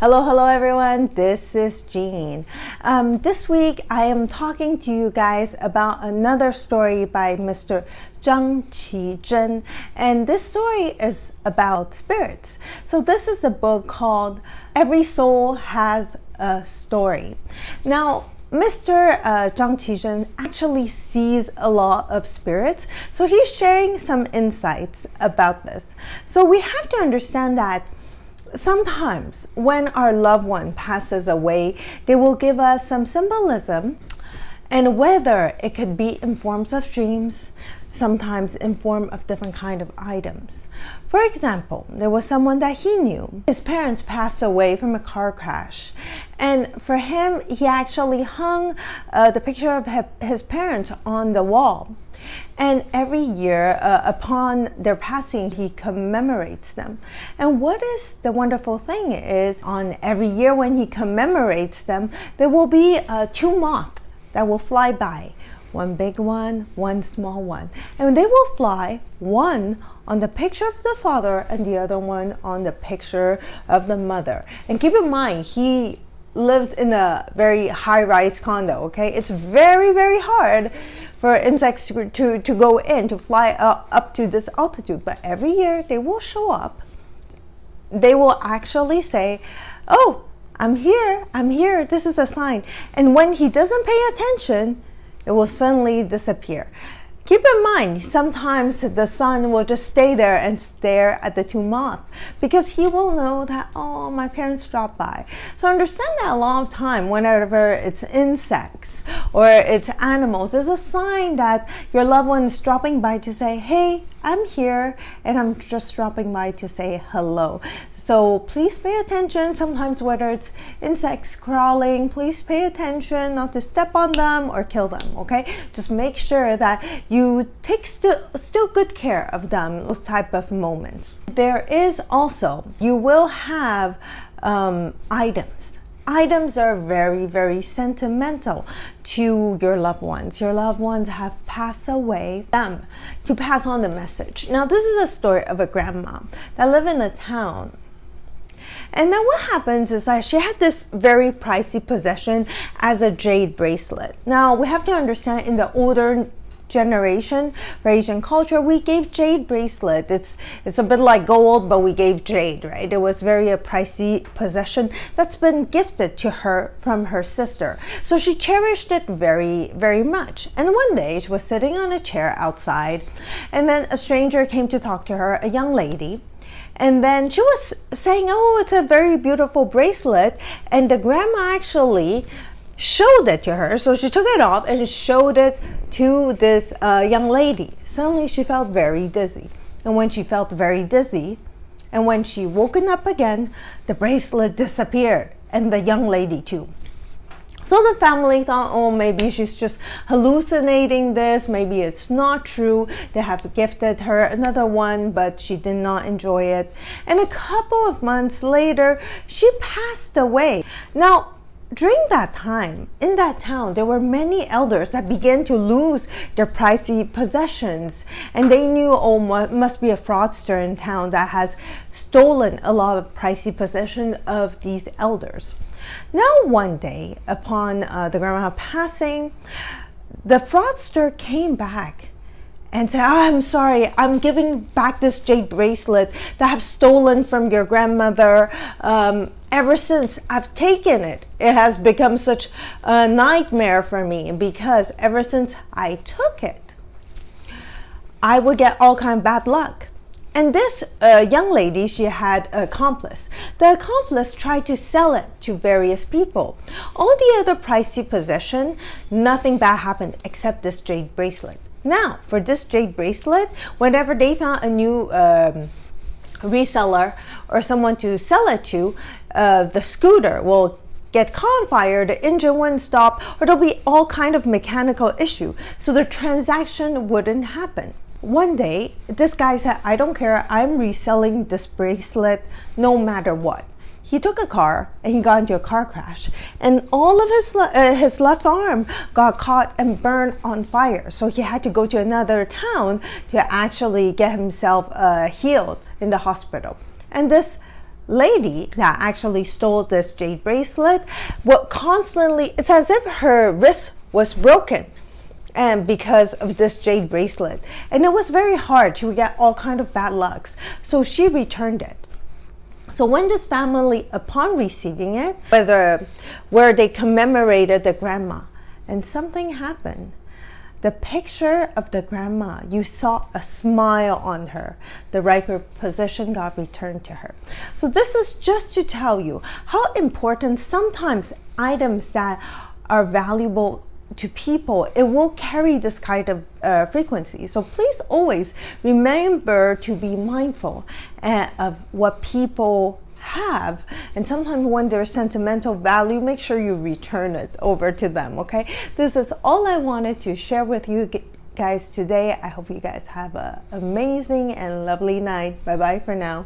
Hello everyone, this is Jean. This week I am talking to you guys about another story by Mr. Zhang Qizhen, and this story is about spirits. So this is a book called Every Soul Has a Story. Now, Mr. Zhang Qizhen actually sees a lot of spirits, so he's sharing some insights about this. So we have to understand that sometimes when our loved one passes away, they will give us some symbolism, and whether it could be in forms of dreams, sometimes in form of different kind of items. For example, there was someone that he knew. His parents passed away from a car crash, and for him, he actually hung the picture of his parents on the wall. And every year, upon their passing, he commemorates them. And what is the wonderful thing is, on every year when he commemorates them, there will be two moths that will fly by. One big one, one small one. And they will fly, one on the picture of the father and the other one on the picture of the mother. And keep in mind, he lives in a very high-rise condo, okay? It's very, very hard for insects to go in, to fly up to this altitude. But every year they will show up. They will actually say, oh, I'm here, this is a sign. And when he doesn't pay attention, it will suddenly disappear. Keep in mind, sometimes the son will just stay there and stare at the two moths because he will know that, oh, my parents dropped by. So understand that a lot of time, whenever it's insects or it's animals, it's a sign that your loved one is dropping by to say, hey, I'm here and I'm just dropping by to say hello. So please pay attention. Sometimes whether it's insects crawling, please pay attention not to step on them or kill them, okay? Just make sure that you take still good care of them, those type of moments. There is also, you will have items. Items are very, very sentimental to your loved ones. Your loved ones have passed away, them to pass on the message. Now, this is a story of a grandma that lived in a town. And then what happens is that she had this very pricey possession as a jade bracelet. Now, we have to understand in the older generation for Asian culture, we gave jade bracelet. It's a bit like gold, but we gave jade, right? It was very a pricey possession that's been gifted to her from her sister. So she cherished it very, very much. And one day she was sitting on a chair outside, and then a stranger came to talk to her, a young lady. And then she was saying, oh, it's a very beautiful bracelet. And the grandma actually showed it to her. So she took it off and showed it to this young lady. Suddenly she felt very dizzy. And when she felt very dizzy, and when she woken up again, the bracelet disappeared, and the young lady too. So the family thought, oh, maybe she's just hallucinating this. Maybe it's not true. They have gifted her another one, but she did not enjoy it. And a couple of months later, she passed away. Now, during that time, in that town, there were many elders that began to lose their pricey possessions. And they knew, oh, must be a fraudster in town that has stolen a lot of pricey possessions of these elders. Now, one day, upon the grandma passing, the fraudster came back and said, oh, I'm sorry, I'm giving back this jade bracelet that I've stolen from your grandmother. Ever since I've taken it, it has become such a nightmare for me because ever since I took it, I would get all kind of bad luck. And this young lady, she had an accomplice. The accomplice tried to sell it to various people. All the other pricey possession, nothing bad happened except this jade bracelet. Now, for this jade bracelet, whenever they found a new reseller or someone to sell it to, the scooter will get caught on fire, the engine wouldn't stop, or there'll be all kind of mechanical issue. So the transaction wouldn't happen. One day, this guy said, I don't care, I'm reselling this bracelet no matter what. He took a car and he got into a car crash, and all of his left arm got caught and burned on fire. So he had to go to another town to actually get himself healed in the hospital. And this lady that actually stole this jade bracelet would constantly, it's as if her wrist was broken, and because of this jade bracelet, and it was very hard. She would get all kind of bad lucks, so she returned it. So when this family, upon receiving it, where they commemorated the grandma, and something happened. The picture of the grandma, you saw a smile on her. The rightful position got returned to her. So this is just to tell you how important sometimes items that are valuable to people, it will carry this kind of frequency. So please always remember to be mindful of what people have, and sometimes when there's sentimental value, make sure you return it over to them. Okay, this is all I wanted to share with you guys today. I hope you guys have an amazing and lovely night. Bye bye for now.